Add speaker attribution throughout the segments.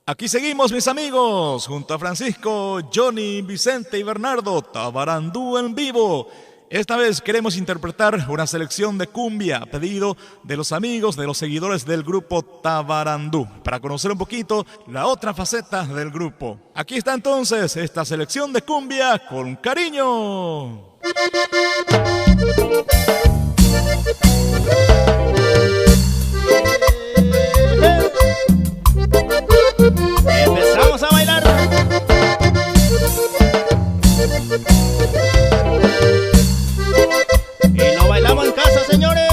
Speaker 1: Aquí seguimos, mis amigos, junto a Francisco, Johnny, Vicente y Bernardo, Tabarandú en vivo. Esta vez queremos interpretar una selección de cumbia a pedido de los amigos, de los seguidores del grupo Tabarandú, para conocer un poquito la otra faceta del grupo. Aquí está entonces esta selección de cumbia con cariño.
Speaker 2: Empezamos a bailar. Y lo bailamos en casa, señores.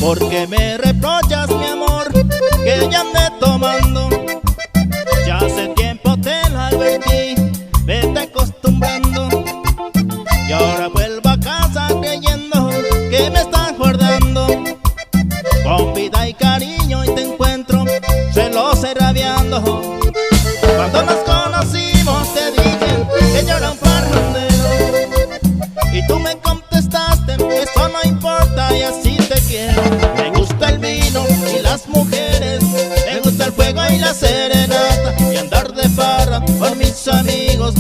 Speaker 2: Porque me reprochas, mi amor, que ya ande tomando. Ya hace tiempo te lo advertí, vete acostumbrando. Y ahora vuelvo a casa creyendo que me estás guardando. Con vida y cariño y te encuentro celoso y rabiando. Cuando nos conocimos te dije que yo era un parrandero, y tú me contestaste que eso no importa y así te quiero. Me gusta el vino y las mujeres, me gusta el fuego y la serenata, y andar de farra con mis amigos,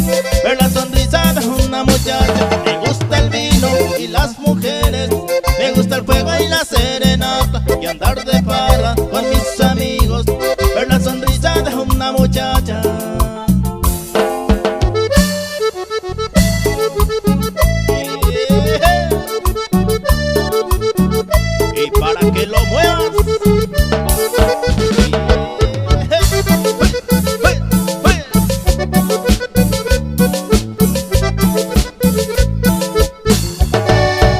Speaker 2: ver la sonrisa de una muchacha. Me gusta el vino y las mujeres, me gusta el fuego y la serenata, y andar de farra con mis amigos, ver la sonrisa de una muchacha. Y para que lo muevas.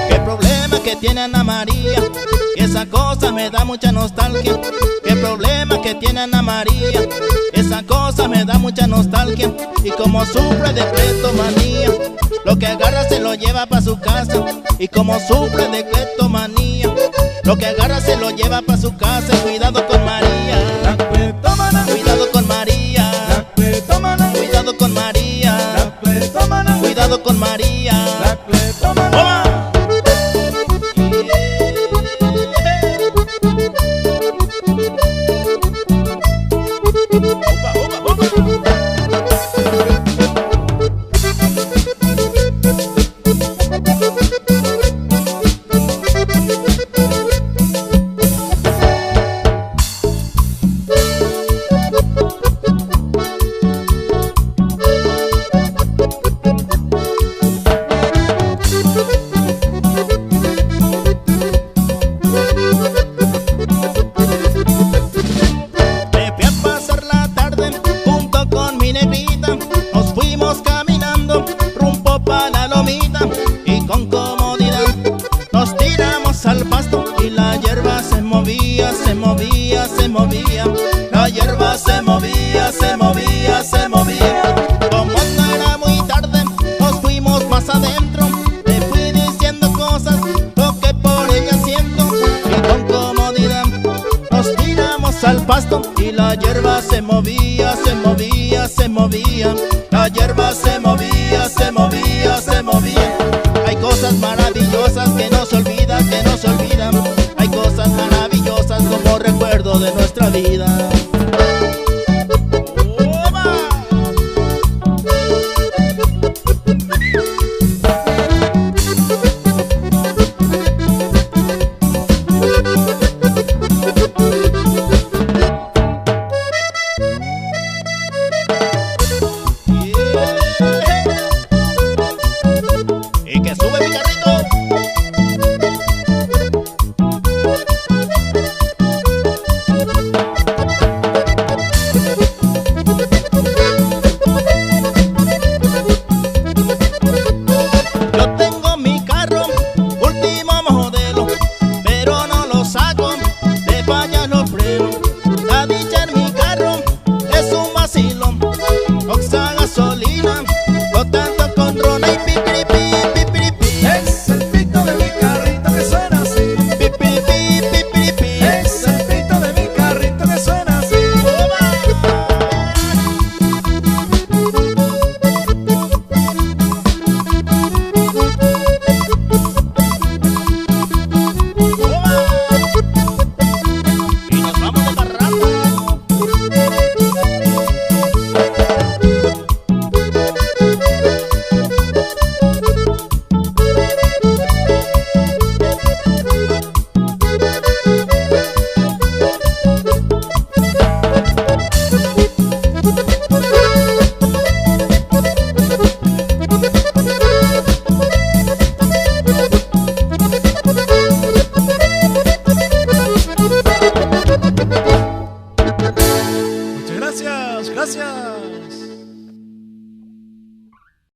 Speaker 2: Qué problema que tiene Ana María, que esa cosa me da mucha nostalgia. Qué problema que tiene Ana María, esa cosa me da mucha nostalgia. Y como sufre de cleptomanía, lo que agarra se lo lleva pa' su casa. Y como sufre de cleptomanía, lo que agarra se lo lleva pa' su casa. Cuidado con María, cuidado con María, cuidado con María, cuidado con María. ¡Toma! Nos fuimos caminando rumbo pa' la lomita, y con comodidad nos tiramos al pasto, y la hierba se movía, se movía, se movía. La hierba se movía, se movía, se movía. Como no era muy tarde, nos fuimos más adentro. Te fui diciendo cosas, lo que por ella siento, y con comodidad nos tiramos al pasto, y la hierba se movía, se movía, se movía. La hierba se movía.